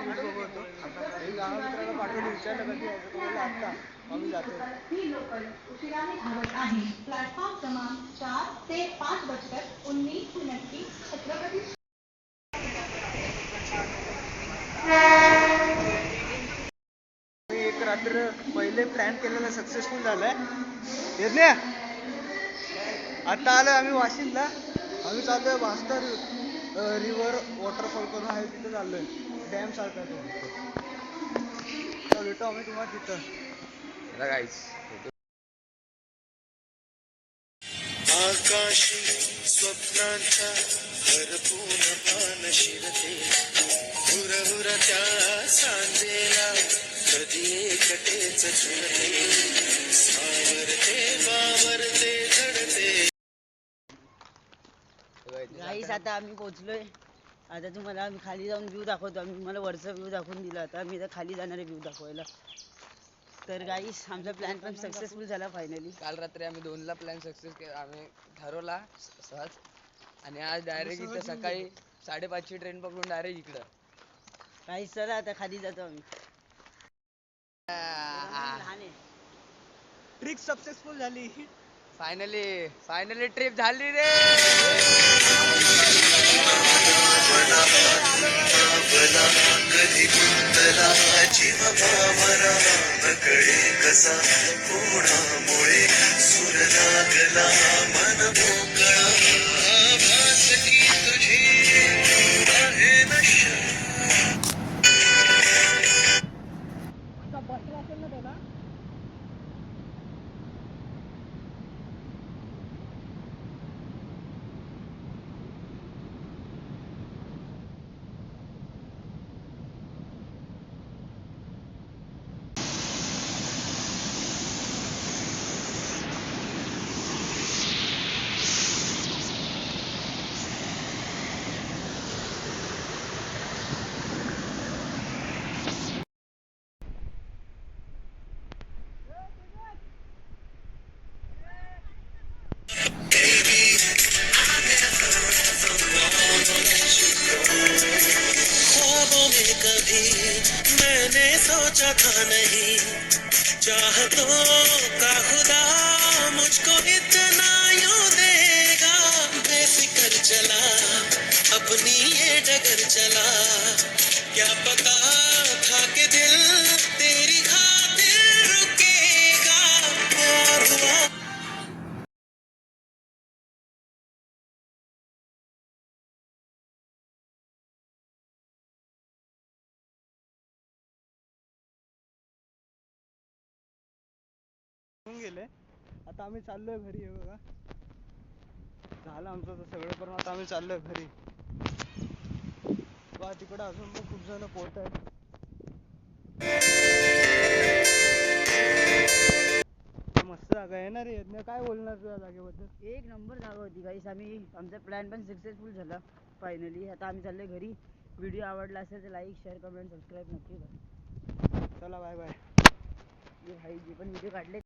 वाट बघतो. एक लहान मित्राला पाठवलं, विचारलं कधी यायचं, तो बोलला आत्ता. आम्ही जातो. प्लॅटफॉर्म क्रमांक 4 से 5:19 की छत्रपति एक रात्र पहिले प्लॅन केलेला सक्सेसफुल झालाय. येत नाही आता आलो आम्ही वाशिमला. आम्ही चाललोय भास्कर रिव्हर वॉटरफॉल करून आहे, तिथे चाललोय. डॅम सारखा तो. भेटू आम्ही तुम्हाला तिथं. आकाशी स्वप्नांचा हरपून पान शिरते, हुरहुर त्या सांजेला कधी एकटेच झुरते, सावरते वावरते झडते. गाईस आता आम्ही पोहोचलोय. आता तुम्हाला आम्ही खाली जाऊन व्ह्यू दाखवतो. आम्ही तुम्हाला वरचा व्ह्यू दाखवून दिला. आता आम्ही खाली जाणारे व्ह्यू दाखवायला. तर गाईस आमचा प्लॅन पण सक्सेसफुल झाला फायनली. काल रात्री आम्ही 2ला प्लॅन सक्सेस केला, आम्ही ठरवला सहज. आणि आज डायरेक्ट इथं सकाळी 5:30ची ट्रेन पकडून डायरेक्ट इकडं. गाईस चला आता खाली जातो आम्ही. ट्रिक सक्सेसफुल झाली. फायनली ट्रिप झाली रे. कधी गुंतला जीव भावना नकळे कसा, कोणामुळे सुर लागला मन मोकळा, भास की तुझी आहे नशा. बसला असेल ना त्याला. ख्वाबों में कभी मैंने सोचा था नहीं, चाहतों का खुदा मुझको इतना यूं देगा. बेफिक्र चला अपनी ये डगर चला, क्या पता था कि दिल तेरी खातिर रुकेगा. प्यार हुआ गेले. आता आम्ही चाललोय घरी. हे बघा झालं आमचं तर सगळं करून आता आम्ही चाललोय घरी. बघा तिकडं अजून पण खूप जण पोहत आहेत. मस्त जागा आहे ना रे. यज्ञ काय बोलणार तुझ्या जागेबद्दल. एक नंबर जागा होती गाईस. आमचा प्लॅन पण सक्सेसफुल झाला फायनली. आता आम्ही चाललोय घरी. व्हिडिओ आवडला असेल तर लाईक शेअर कमेंट सबस्क्राईब नक्की करा. चला बाय बाय. जे भाई जे पण व्हिडिओ काढले